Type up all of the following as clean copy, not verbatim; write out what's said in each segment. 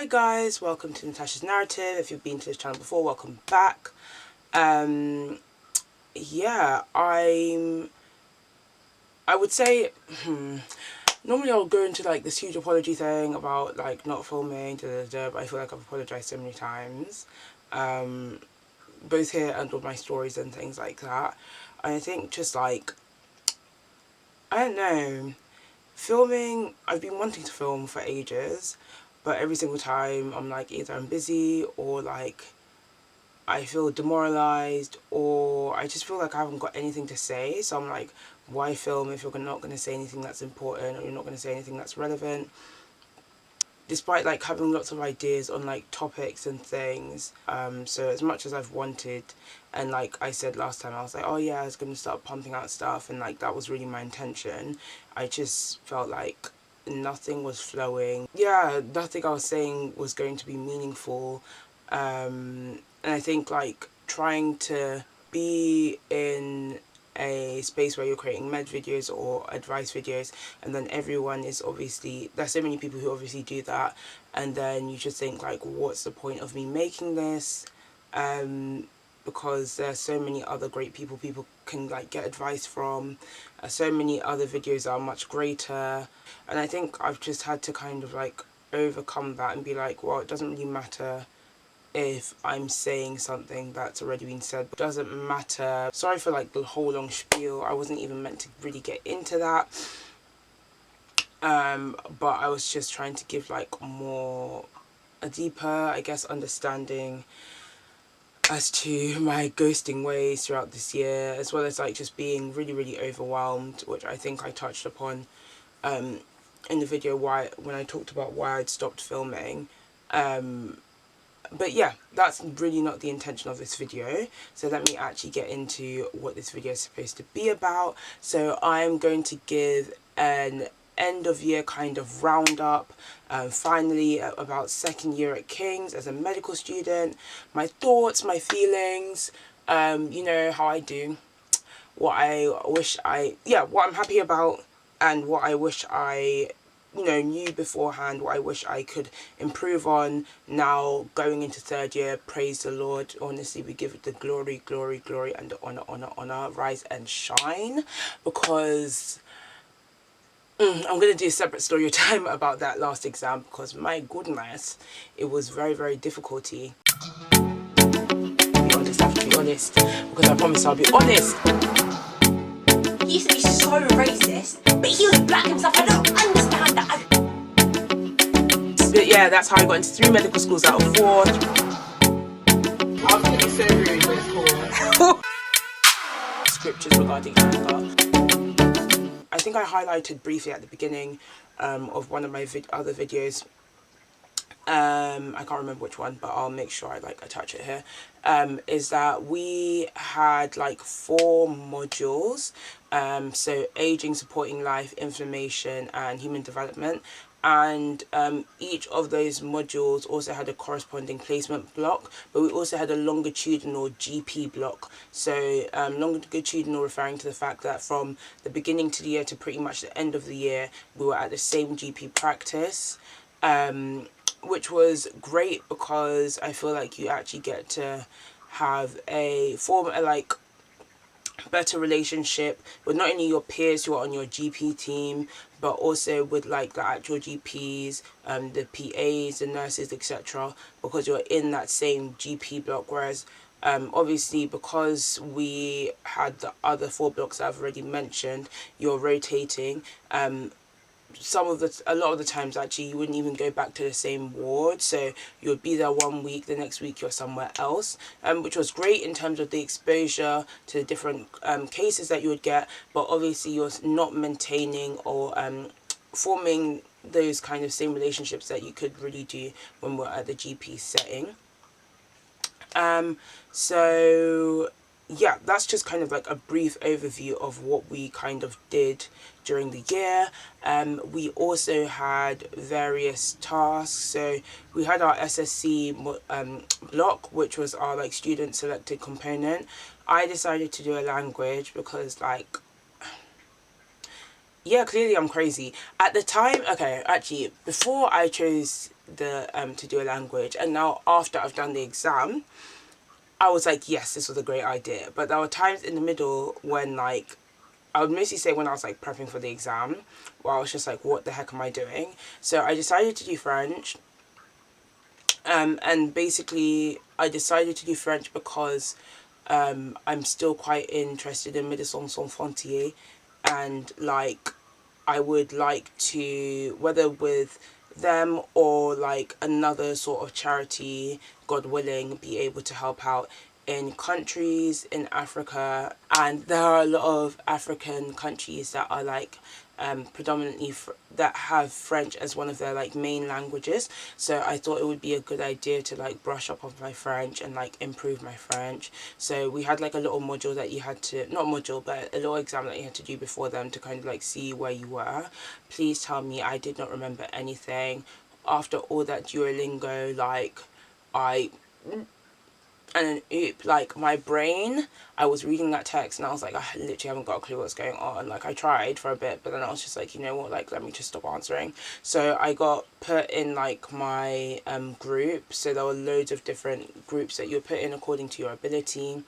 Hi guys, welcome to Natasha's Narrative. If you've been to this channel before, welcome back. Yeah, I would say, normally I'll go into like this huge apology thing about like not filming, but I feel like I've apologized so many times, both here and with my stories and things like that. And I think just like, I don't know, filming, I've been wanting to film for ages, but every single time I'm like, either I'm busy or like I feel demoralized, or I just feel like I haven't got anything to say. So I'm like, why film if you're not going to say anything that's important, or you're not going to say anything that's relevant? Despite like having lots of ideas on like topics and things, so as much as I've wanted, and like I said last time, I was like, oh yeah, I was going to start pumping out stuff, and like that was really my intention. I just felt like nothing was flowing. Yeah, nothing I was saying was going to be meaningful. And I think like trying to be in a space where you're creating med videos or advice videos, and then everyone is obviously, there's so many people who obviously do that, and then you just think like, what's the point of me making this? Because there's so many other great people can like get advice from, so many other videos are much greater. And I think I've just had to kind of like overcome that and be like, well, it doesn't really matter if I'm saying something that's already been said. It doesn't matter. Sorry for like the whole long spiel. I wasn't even meant to really get into that. But I was just trying to give like a deeper, I guess, understanding as to my ghosting ways throughout this year, as well as like just being really overwhelmed, which I think I touched upon in the video when I talked about why I'd stopped filming. But yeah, that's really not the intention of this video. So let me actually get into what this video is supposed to be about. So I'm going to give an end of year kind of roundup, finally about second year at King's as a medical student, my thoughts, my feelings, you know how I do, what I'm happy about, and what I wish I knew beforehand, what I wish I could improve on now going into third year. Praise the Lord. Honestly, we give it the glory and the honor, rise and shine, because I'm going to do a separate story time about that last exam, because my goodness, it was very difficulty. Be honest, I have to be honest, because I promise I'll be honest. He used to be so racist, but he was black himself. I don't understand that. But yeah, that's how I got into 3 medical schools out of 4. I was going to be so rude, but it's cool. Scriptures regarding anger. I think I highlighted briefly at the beginning of one of my other videos. I can't remember which one, but I'll make sure I like attach it here. Is that we had like 4 modules, so aging, supporting life, inflammation, and human development. And each of those modules also had a corresponding placement block, but we also had a longitudinal GP block. So longitudinal referring to the fact that from the beginning to the year to pretty much the end of the year, we were at the same GP practice. Which was great, because I feel like you actually get to have form a like better relationship with not only your peers who are on your GP team, but also with like the actual GPs, the PAs, the nurses, etc., because you're in that same GP block. Whereas obviously, because we had the other 4 blocks that I've already mentioned, you're rotating. A lot of the times actually you wouldn't even go back to the same ward, so you would be there 1 week, the next week you're somewhere else, which was great in terms of the exposure to the different cases that you would get, but obviously you're not maintaining or forming those kind of same relationships that you could really do when we're at the GP setting. So yeah, that's just kind of like a brief overview of what we kind of did during the year. We also had various tasks. So we had our SSC block, which was our like student selected component. I decided to do a language because like, yeah, clearly I'm crazy. At the time, okay, actually, before I chose the to do a language. And now after I've done the exam, I was like, yes, this was a great idea. But there were times in the middle when like, I would mostly say when I was like prepping for the exam, where I was just like, what the heck am I doing? So I decided to do French. And basically I decided to do French because I'm still quite interested in Médecins Sans Frontières, and like I would like to, whether with them or like another sort of charity, God willing, be able to help out in countries in Africa. And there are a lot of African countries that are like predominantly that have French as one of their like main languages. So I thought it would be a good idea to like brush up on my French and like improve my French. So we had like a little module that you had to, not module, but a little exam that you had to do before them to kind of like see where you were. Please tell me I did not remember anything. After all that Duolingo, like I and like my brain, I was reading that text and I was like, I literally haven't got a clue what's going on. Like I tried for a bit, but then I was just like, you know what, like let me just stop answering. So I got put in like my group. So there were loads of different groups that you were put in according to your ability,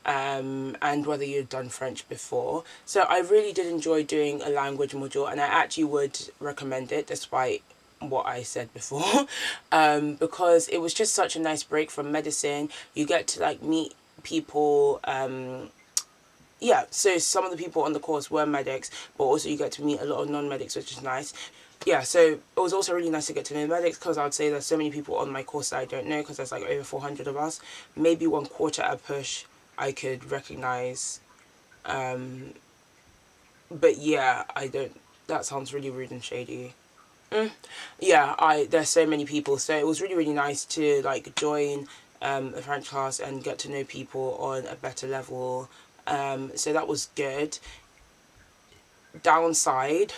and whether you'd done French before. So I really did enjoy doing a language module, and I actually would recommend it despite what I said before, because it was just such a nice break from medicine. You get to like meet people, yeah, so some of the people on the course were medics, but also you get to meet a lot of non-medics, which is nice. Yeah, so it was also really nice to get to know medics, because I would say there's so many people on my course that I don't know, because there's like over 400 of us. Maybe 1/4 at a push I could recognize, but yeah, I don't, that sounds really rude and shady. Yeah, there's so many people, so it was really really nice to like join a French class and get to know people on a better level. So that was good. Downside,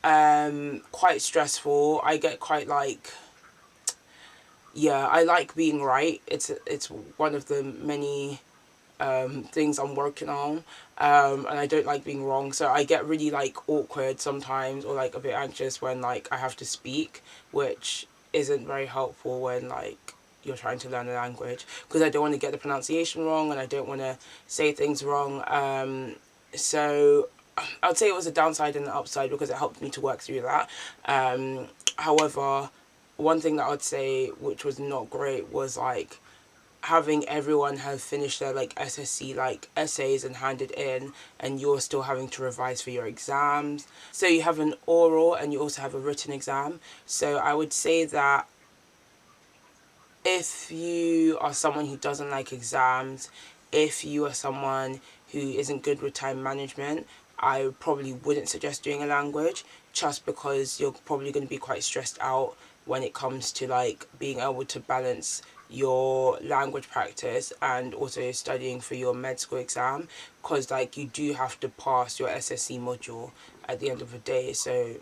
quite stressful. I get quite like, yeah, I like being right. It's one of the many things I'm working on, and I don't like being wrong, so I get really like awkward sometimes, or like a bit anxious when like I have to speak, which isn't very helpful when like you're trying to learn a language, because I don't want to get the pronunciation wrong and I don't want to say things wrong. So I'd say it was a downside and an upside, because it helped me to work through that. However, one thing that I'd say which was not great was like having everyone have finished their like SSC like essays and handed in, and you're still having to revise for your exams. So you have an oral and you also have a written exam. So I would say that if you are someone who doesn't like exams, if you are someone who isn't good with time management, I probably wouldn't suggest doing a language, just because you're probably going to be quite stressed out when it comes to like being able to balance your language practice and also studying for your med school exam, because like you do have to pass your SSC module at the end of the day. So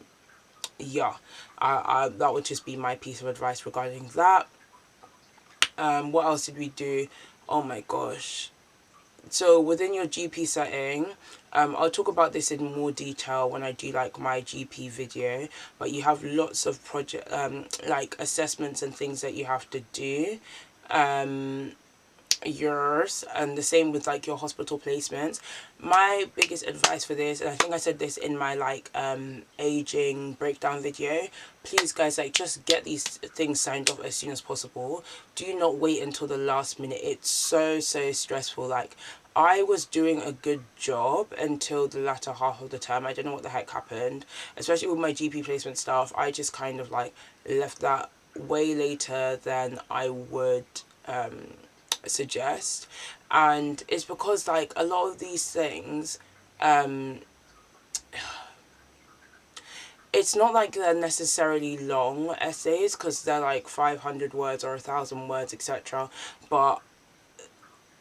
yeah, that would just be my piece of advice regarding that. What else did we do? Oh my gosh. So within your GP setting, I'll talk about this in more detail when I do like my GP video, but you have lots of project like assessments and things that you have to do. Yours, and the same with like your hospital placements. My biggest advice for this, and I think I said this in my like aging breakdown video, please guys, like just get these things signed off as soon as possible. Do not wait until the last minute. It's so stressful. Like I was doing a good job until the latter half of the term. I don't know what the heck happened, especially with my GP placement stuff. I just kind of like left that way later than I would suggest, and it's because like a lot of these things, it's not like they're necessarily long essays, because they're like 500 words or 1,000 words, etc. But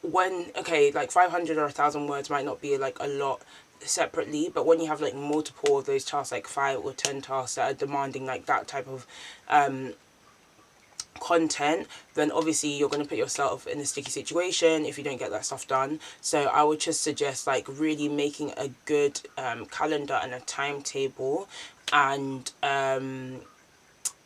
when, okay, like 500 or 1,000 words might not be like a lot separately, but when you have like multiple of those tasks, like 5 or 10 tasks that are demanding like that type of content, then obviously you're going to put yourself in a sticky situation if you don't get that stuff done. So I would just suggest like really making a good calendar and a timetable, and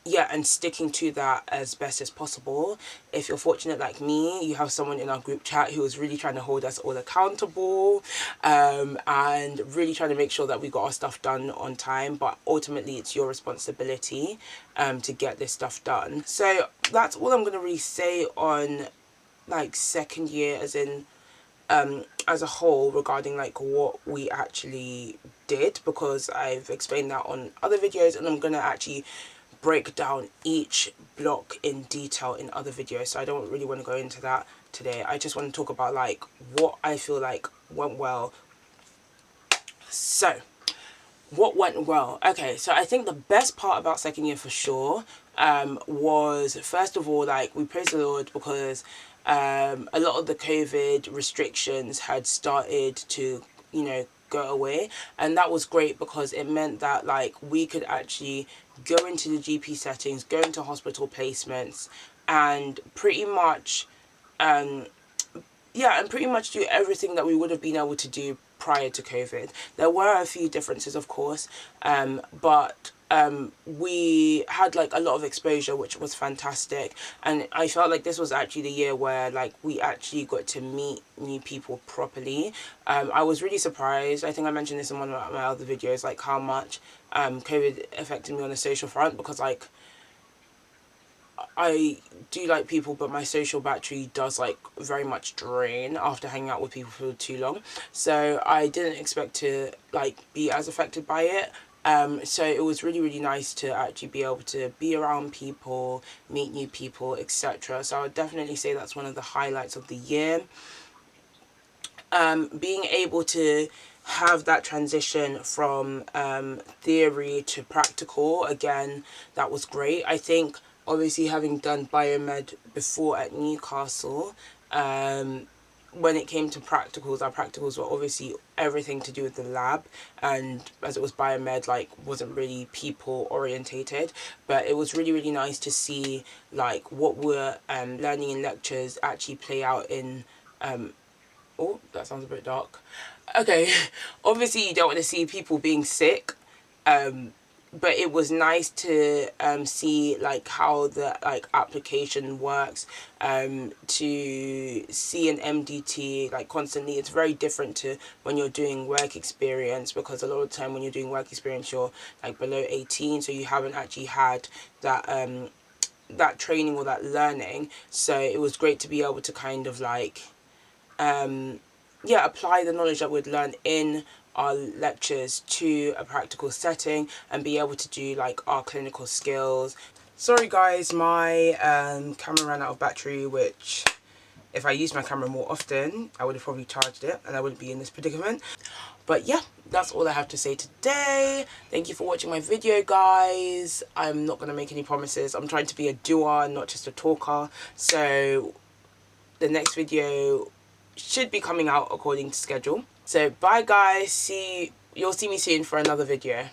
yeah, and sticking to that as best as possible. If you're fortunate like me, you have someone in our group chat who is really trying to hold us all accountable, and really trying to make sure that we got our stuff done on time. But ultimately, it's your responsibility to get this stuff done. So that's all I'm going to really say on like second year, as in as a whole, regarding like what we actually did, because I've explained that on other videos, and I'm going to actually break down each block in detail in other videos, so I don't really want to go into that today. I just want to talk about like what I feel like went well. So what went well? Okay, so I think the best part about second year for sure was, first of all, like, we praise the Lord because a lot of the COVID restrictions had started to, go away, and that was great because it meant that like we could actually go into the GP settings, go into hospital placements, and pretty much yeah, and pretty much do everything that we would have been able to do prior to COVID. There were a few differences, of course, but we had like a lot of exposure, which was fantastic. And I felt like this was actually the year where like we actually got to meet new people properly. I was really surprised. I think I mentioned this in one of my other videos, like how much COVID affected me on the social front, because like I do like people, but my social battery does like very much drain after hanging out with people for too long. So I didn't expect to like be as affected by it. So it was really, really nice to actually be able to be around people, meet new people, etc. So I would definitely say that's one of the highlights of the year. Being able to have that transition from theory to practical, again, that was great. I think obviously having done biomed before at Newcastle, when it came to practicals, our practicals were obviously everything to do with the lab, and as it was biomed, like, wasn't really people orientated. But it was really, really nice to see like what we're learning in lectures actually play out in oh, that sounds a bit dark. Okay, obviously you don't want to see people being sick, but it was nice to see like how the like application works, to see an MDT like constantly. It's very different to when you're doing work experience, because a lot of the time when you're doing work experience you're like below 18, so you haven't actually had that that training or that learning. So it was great to be able to kind of like yeah, apply the knowledge that we'd learn in our lectures to a practical setting and be able to do like our clinical skills. Sorry guys, my camera ran out of battery, which if I used my camera more often I would have probably charged it and I wouldn't be in this predicament. But yeah, that's all I have to say today. Thank you for watching my video, guys. I'm not going to make any promises. I'm trying to be a doer, not just a talker. So the next video should be coming out according to schedule. So bye guys, you'll see me soon for another video.